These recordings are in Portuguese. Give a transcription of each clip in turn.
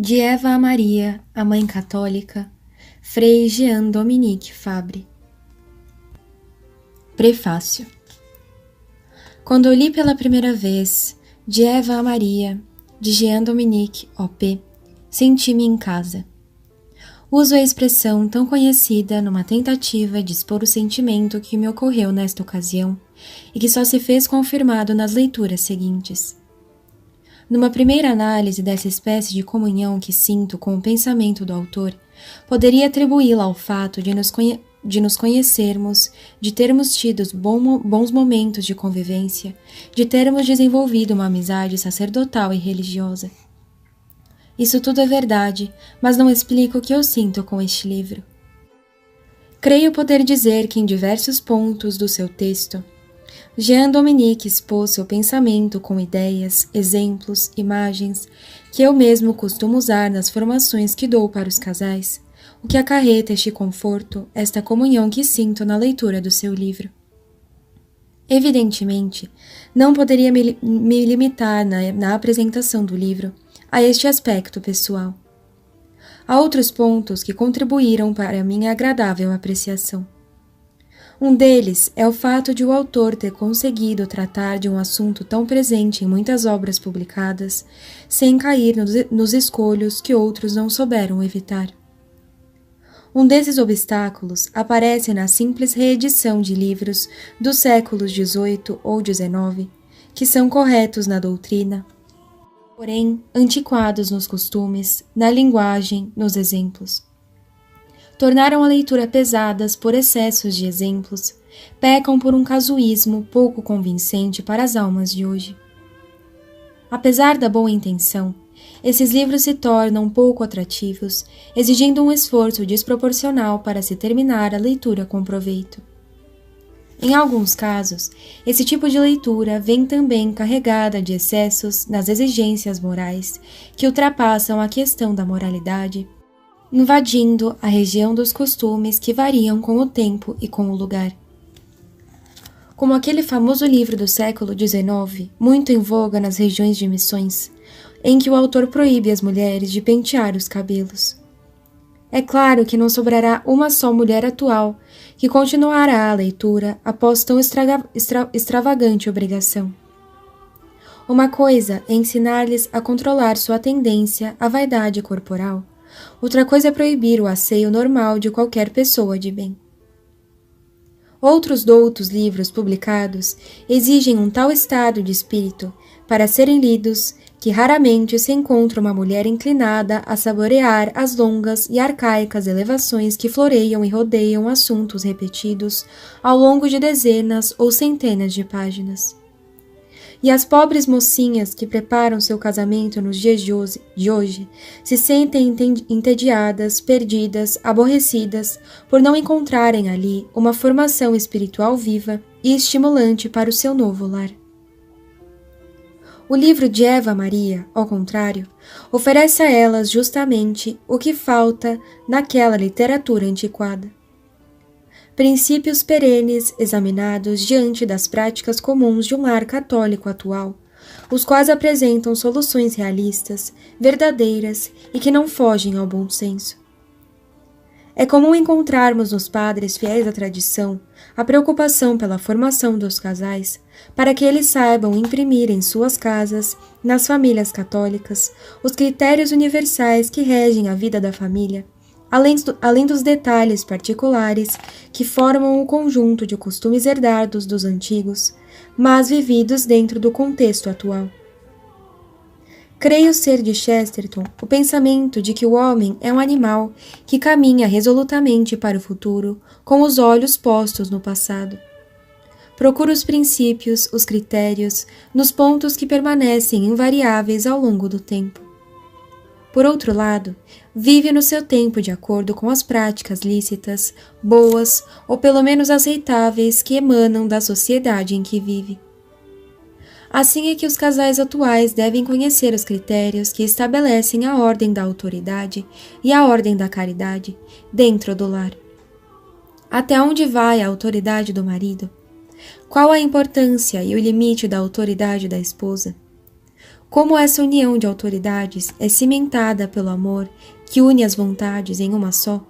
De Eva a Maria, a Mãe Católica, Frei Jean Dominique Fabre. Prefácio. Quando eu li pela primeira vez De Eva a Maria, de Jean Dominique, OP, senti-me em casa. Uso a expressão tão conhecida numa tentativa de expor o sentimento que me ocorreu nesta ocasião e que só se fez confirmado nas leituras seguintes. Numa primeira análise dessa espécie de comunhão que sinto com o pensamento do autor, poderia atribuí-la ao fato de nos conhecermos, de termos tido bons momentos de convivência, de termos desenvolvido uma amizade sacerdotal e religiosa. Isso tudo é verdade, mas não explica o que eu sinto com este livro. Creio poder dizer que em diversos pontos do seu texto, Jean Dominique expôs seu pensamento com ideias, exemplos, imagens, que eu mesmo costumo usar nas formações que dou para os casais, o que acarreta este conforto, esta comunhão que sinto na leitura do seu livro. Evidentemente, não poderia me limitar na apresentação do livro a este aspecto pessoal. Há outros pontos que contribuíram para a minha agradável apreciação. Um deles é o fato de o autor ter conseguido tratar de um assunto tão presente em muitas obras publicadas, sem cair nos escolhos que outros não souberam evitar. Um desses obstáculos aparece na simples reedição de livros dos séculos XVIII ou XIX, que são corretos na doutrina, porém antiquados nos costumes, na linguagem, nos exemplos. Tornaram a leitura pesadas por excessos de exemplos, pecam por um casuísmo pouco convincente para as almas de hoje. Apesar da boa intenção, esses livros se tornam pouco atrativos, exigindo um esforço desproporcional para se terminar a leitura com proveito. Em alguns casos, esse tipo de leitura vem também carregada de excessos nas exigências morais que ultrapassam a questão da moralidade, invadindo a região dos costumes que variam com o tempo e com o lugar. Como aquele famoso livro do século XIX, muito em voga nas regiões de missões, em que o autor proíbe as mulheres de pentear os cabelos. É claro que não sobrará uma só mulher atual que continuará a leitura após tão extravagante obrigação. Uma coisa é ensinar-lhes a controlar sua tendência à vaidade corporal, outra coisa é proibir o asseio normal de qualquer pessoa de bem. Outros doutos livros publicados exigem um tal estado de espírito para serem lidos que raramente se encontra uma mulher inclinada a saborear as longas e arcaicas elevações que floreiam e rodeiam assuntos repetidos ao longo de dezenas ou centenas de páginas. E as pobres mocinhas que preparam seu casamento nos dias de hoje se sentem entediadas, perdidas, aborrecidas por não encontrarem ali uma formação espiritual viva e estimulante para o seu novo lar. O livro de Eva Maria, ao contrário, oferece a elas justamente o que falta naquela literatura antiquada. Princípios perenes examinados diante das práticas comuns de um lar católico atual, os quais apresentam soluções realistas, verdadeiras e que não fogem ao bom senso. É comum encontrarmos nos padres fiéis à tradição a preocupação pela formação dos casais, para que eles saibam imprimir em suas casas, nas famílias católicas, os critérios universais que regem a vida da família, além dos detalhes particulares que formam o conjunto de costumes herdados dos antigos, mas vividos dentro do contexto atual. Creio ser de Chesterton o pensamento de que o homem é um animal que caminha resolutamente para o futuro com os olhos postos no passado. Procura os princípios, os critérios, nos pontos que permanecem invariáveis ao longo do tempo. Por outro lado, vive no seu tempo de acordo com as práticas lícitas, boas ou pelo menos aceitáveis que emanam da sociedade em que vive. Assim é que os casais atuais devem conhecer os critérios que estabelecem a ordem da autoridade e a ordem da caridade dentro do lar. Até onde vai a autoridade do marido? Qual a importância e o limite da autoridade da esposa? Como essa união de autoridades é cimentada pelo amor que une as vontades em uma só?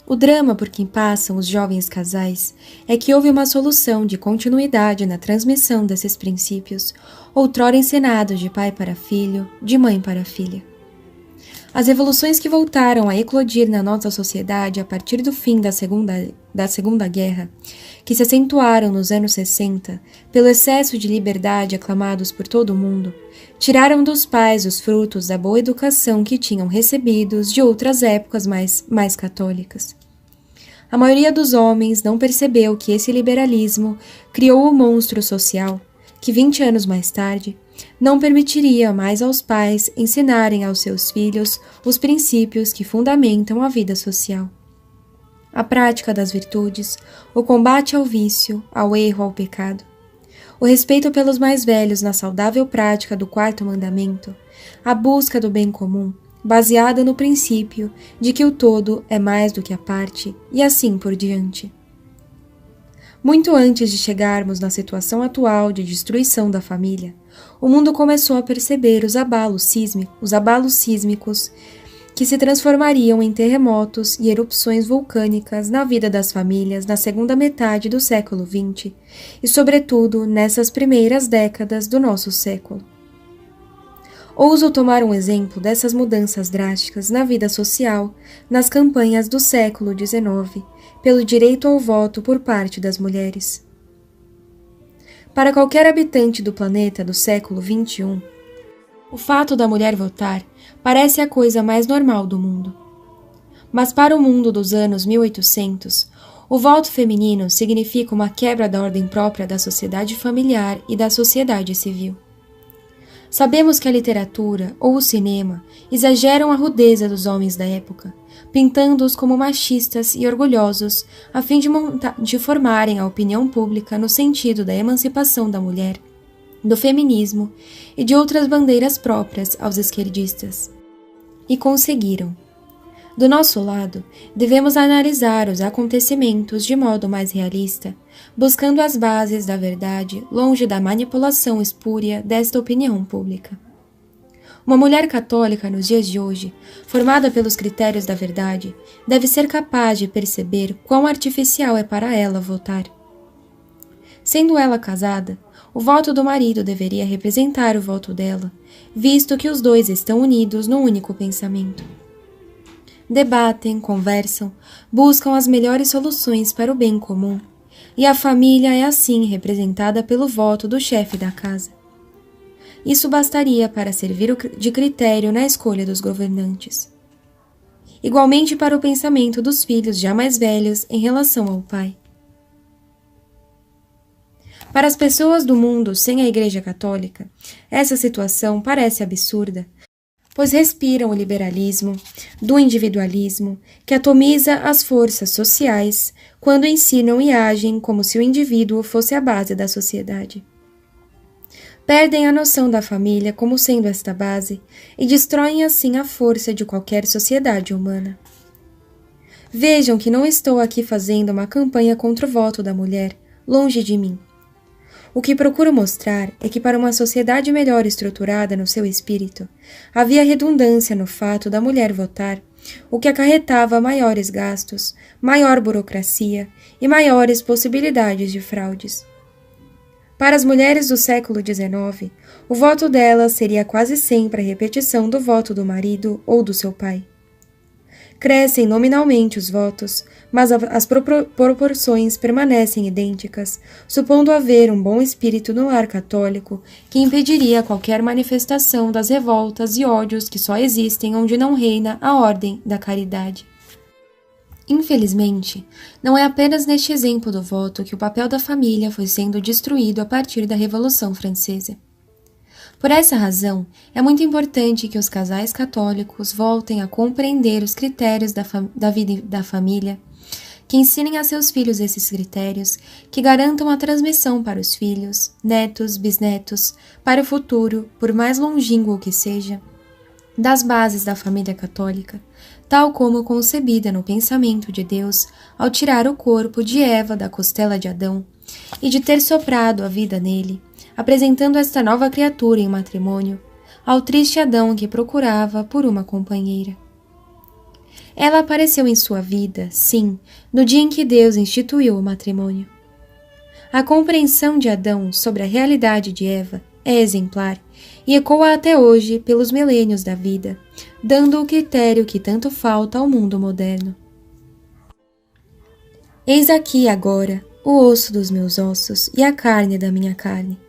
O drama por quem passam os jovens casais é que houve uma solução de continuidade na transmissão desses princípios, outrora ensinados de pai para filho, de mãe para filha. As revoluções que voltaram a eclodir na nossa sociedade a partir do fim da Segunda Guerra, que se acentuaram nos anos 60 pelo excesso de liberdade aclamados por todo o mundo, tiraram dos pais os frutos da boa educação que tinham recebidos de outras épocas mais católicas. A maioria dos homens não percebeu que esse liberalismo criou o monstro social, que 20 anos mais tarde não permitiria mais aos pais ensinarem aos seus filhos os princípios que fundamentam a vida social. A prática das virtudes, o combate ao vício, ao erro, ao pecado, o respeito pelos mais velhos na saudável prática do quarto mandamento, a busca do bem comum, baseada no princípio de que o todo é mais do que a parte, e assim por diante. Muito antes de chegarmos na situação atual de destruição da família, o mundo começou a perceber os abalos sísmicos que se transformariam em terremotos e erupções vulcânicas na vida das famílias na segunda metade do século XX e, sobretudo, nessas primeiras décadas do nosso século. Ouso tomar um exemplo dessas mudanças drásticas na vida social nas campanhas do século XIX pelo direito ao voto por parte das mulheres. Para qualquer habitante do planeta do século XXI, o fato da mulher votar parece a coisa mais normal do mundo. Mas para o mundo dos anos 1800, o voto feminino significa uma quebra da ordem própria da sociedade familiar e da sociedade civil. Sabemos que a literatura ou o cinema exageram a rudeza dos homens da época, pintando-os como machistas e orgulhosos, a fim de formarem a opinião pública no sentido da emancipação da mulher, do feminismo e de outras bandeiras próprias aos esquerdistas. E conseguiram. Do nosso lado, devemos analisar os acontecimentos de modo mais realista, buscando as bases da verdade longe da manipulação espúria desta opinião pública. Uma mulher católica nos dias de hoje, formada pelos critérios da verdade, deve ser capaz de perceber quão artificial é para ela votar. Sendo ela casada, o voto do marido deveria representar o voto dela, visto que os dois estão unidos num único pensamento. Debatem, conversam, buscam as melhores soluções para o bem comum, e a família é assim representada pelo voto do chefe da casa. Isso bastaria para servir de critério na escolha dos governantes. Igualmente para o pensamento dos filhos já mais velhos em relação ao pai. Para as pessoas do mundo sem a Igreja Católica, essa situação parece absurda, pois respiram o liberalismo, do individualismo, que atomiza as forças sociais quando ensinam e agem como se o indivíduo fosse a base da sociedade. Perdem a noção da família como sendo esta base e destroem assim a força de qualquer sociedade humana. Vejam que não estou aqui fazendo uma campanha contra o voto da mulher, longe de mim. O que procuro mostrar é que para uma sociedade melhor estruturada no seu espírito, havia redundância no fato da mulher votar, o que acarretava maiores gastos, maior burocracia e maiores possibilidades de fraudes. Para as mulheres do século XIX, o voto delas seria quase sempre a repetição do voto do marido ou do seu pai. Crescem nominalmente os votos, mas as proporções permanecem idênticas, supondo haver um bom espírito no lar católico que impediria qualquer manifestação das revoltas e ódios que só existem onde não reina a ordem da caridade. Infelizmente, não é apenas neste exemplo do voto que o papel da família foi sendo destruído a partir da Revolução Francesa. Por essa razão, é muito importante que os casais católicos voltem a compreender os critérios da vida da família, que ensinem a seus filhos esses critérios, que garantam a transmissão para os filhos, netos, bisnetos, para o futuro, por mais longínquo que seja, das bases da família católica, tal como concebida no pensamento de Deus ao tirar o corpo de Eva da costela de Adão e de ter soprado a vida nele, apresentando esta nova criatura em matrimônio ao triste Adão que procurava por uma companheira. Ela apareceu em sua vida, sim, no dia em que Deus instituiu o matrimônio. A compreensão de Adão sobre a realidade de Eva é exemplar e ecoa até hoje pelos milênios da vida, dando o critério que tanto falta ao mundo moderno. Eis aqui agora o osso dos meus ossos e a carne da minha carne.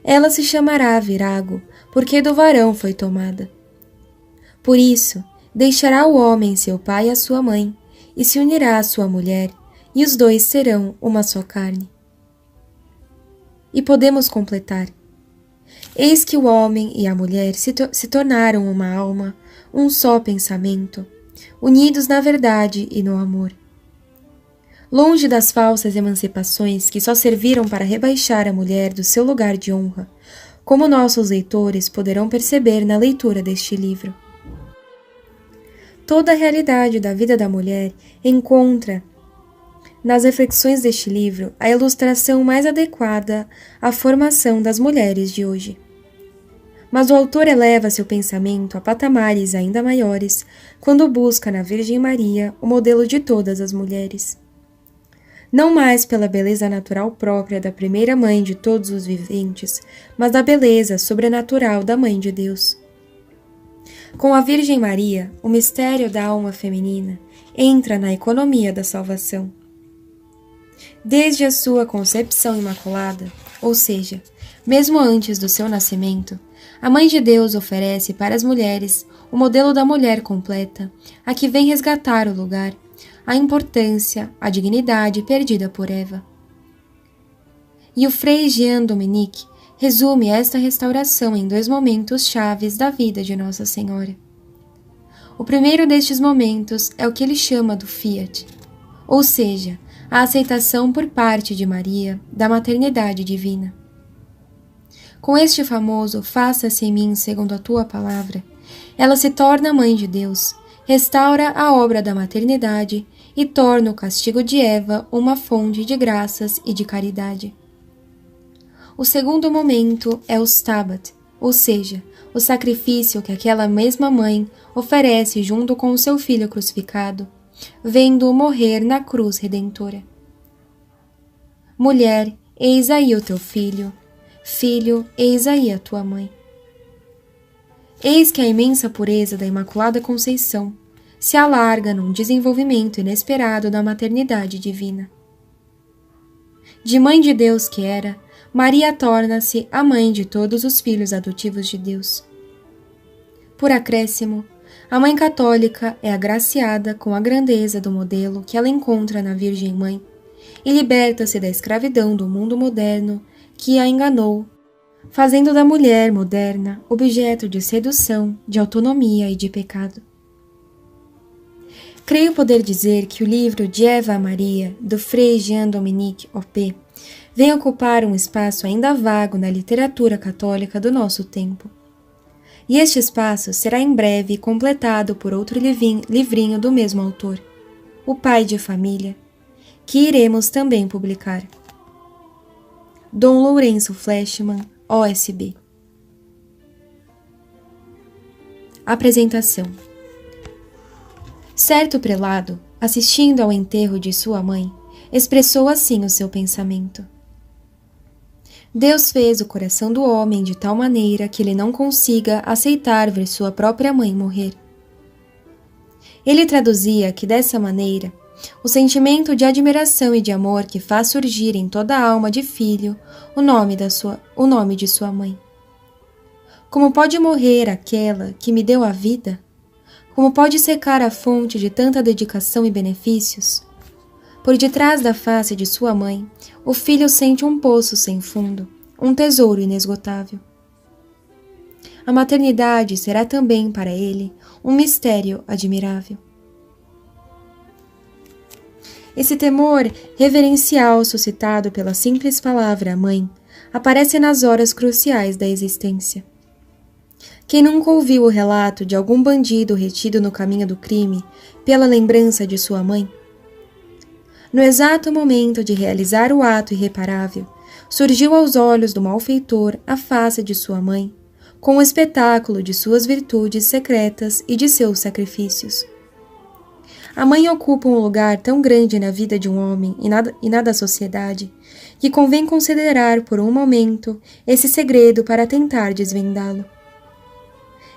Ela se chamará virago, porque do varão foi tomada. Por isso, deixará o homem seu pai e a sua mãe, e se unirá à sua mulher, e os dois serão uma só carne. E podemos completar. Eis que o homem e a mulher se tornaram uma alma, um só pensamento, unidos na verdade e no amor. Longe das falsas emancipações que só serviram para rebaixar a mulher do seu lugar de honra, como nossos leitores poderão perceber na leitura deste livro. Toda a realidade da vida da mulher encontra, nas reflexões deste livro, a ilustração mais adequada à formação das mulheres de hoje. Mas o autor eleva seu pensamento a patamares ainda maiores quando busca na Virgem Maria o modelo de todas as mulheres. Não mais pela beleza natural própria da primeira mãe de todos os viventes, mas da beleza sobrenatural da Mãe de Deus. Com a Virgem Maria, o mistério da alma feminina entra na economia da salvação. Desde a sua concepção imaculada, ou seja, mesmo antes do seu nascimento, a Mãe de Deus oferece para as mulheres o modelo da mulher completa, a que vem resgatar o lugar, a importância, a dignidade perdida por Eva. E o Frei Jean Dominique resume esta restauração em 2 momentos chaves da vida de Nossa Senhora. O primeiro destes momentos é o que ele chama do Fiat, ou seja, a aceitação por parte de Maria da maternidade divina. Com este famoso "faça-se em mim segundo a tua palavra", ela se torna Mãe de Deus, restaura a obra da maternidade e torna o castigo de Eva uma fonte de graças e de caridade. O segundo momento é o Stabat, ou seja, o sacrifício que aquela mesma mãe oferece junto com o seu filho crucificado, vendo-o morrer na cruz redentora. Mulher, eis aí o teu filho. Filho, eis aí a tua mãe. Eis que a imensa pureza da Imaculada Conceição se alarga num desenvolvimento inesperado da maternidade divina. De Mãe de Deus que era, Maria torna-se a mãe de todos os filhos adotivos de Deus. Por acréscimo, a Mãe Católica é agraciada com a grandeza do modelo que ela encontra na Virgem Mãe e liberta-se da escravidão do mundo moderno que a enganou, fazendo da mulher moderna objeto de sedução, de autonomia e de pecado. Creio poder dizer que o livro De Eva a Maria, do Frei Jean Dominique Op, vem ocupar um espaço ainda vago na literatura católica do nosso tempo. E este espaço será em breve completado por outro livrinho do mesmo autor, O Pai de Família, que iremos também publicar. Dom Lourenço Fleshman, OSB. Apresentação. Certo prelado, assistindo ao enterro de sua mãe, expressou assim o seu pensamento. Deus fez o coração do homem de tal maneira que ele não consiga aceitar ver sua própria mãe morrer. Ele traduzia que, dessa maneira, o sentimento de admiração e de amor que faz surgir em toda a alma de filho o nome de sua mãe. Como pode morrer aquela que me deu a vida? Como pode secar a fonte de tanta dedicação e benefícios? Por detrás da face de sua mãe, o filho sente um poço sem fundo, um tesouro inesgotável. A maternidade será também para ele um mistério admirável. Esse temor reverencial suscitado pela simples palavra mãe aparece nas horas cruciais da existência. Quem nunca ouviu o relato de algum bandido retido no caminho do crime pela lembrança de sua mãe? No exato momento de realizar o ato irreparável, surgiu aos olhos do malfeitor a face de sua mãe, com o espetáculo de suas virtudes secretas e de seus sacrifícios. A mãe ocupa um lugar tão grande na vida de um homem e na da sociedade, que convém considerar por um momento esse segredo para tentar desvendá-lo.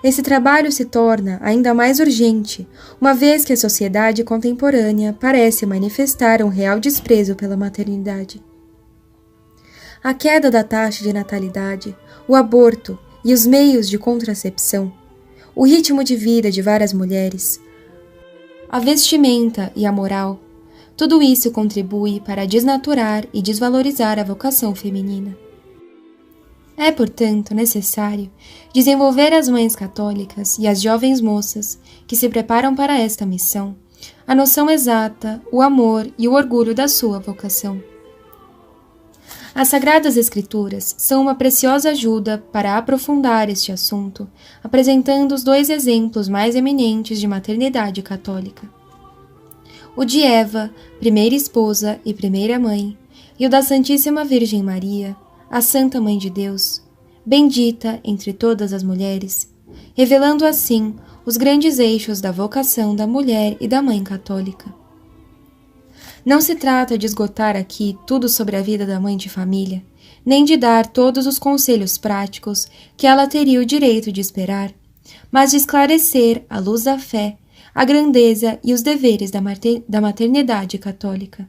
Esse trabalho se torna ainda mais urgente, uma vez que a sociedade contemporânea parece manifestar um real desprezo pela maternidade. A queda da taxa de natalidade, o aborto e os meios de contracepção, o ritmo de vida de várias mulheres, a vestimenta e a moral, tudo isso contribui para desnaturar e desvalorizar a vocação feminina. É, portanto, necessário desenvolver às mães católicas e às jovens moças que se preparam para esta missão a noção exata, o amor e o orgulho da sua vocação. As Sagradas Escrituras são uma preciosa ajuda para aprofundar este assunto, apresentando os dois exemplos mais eminentes de maternidade católica: o de Eva, primeira esposa e primeira mãe, e o da Santíssima Virgem Maria, a Santa Mãe de Deus, bendita entre todas as mulheres, revelando assim os grandes eixos da vocação da mulher e da mãe católica. Não se trata de esgotar aqui tudo sobre a vida da mãe de família, nem de dar todos os conselhos práticos que ela teria o direito de esperar, mas de esclarecer, à luz da fé, a grandeza e os deveres da maternidade católica.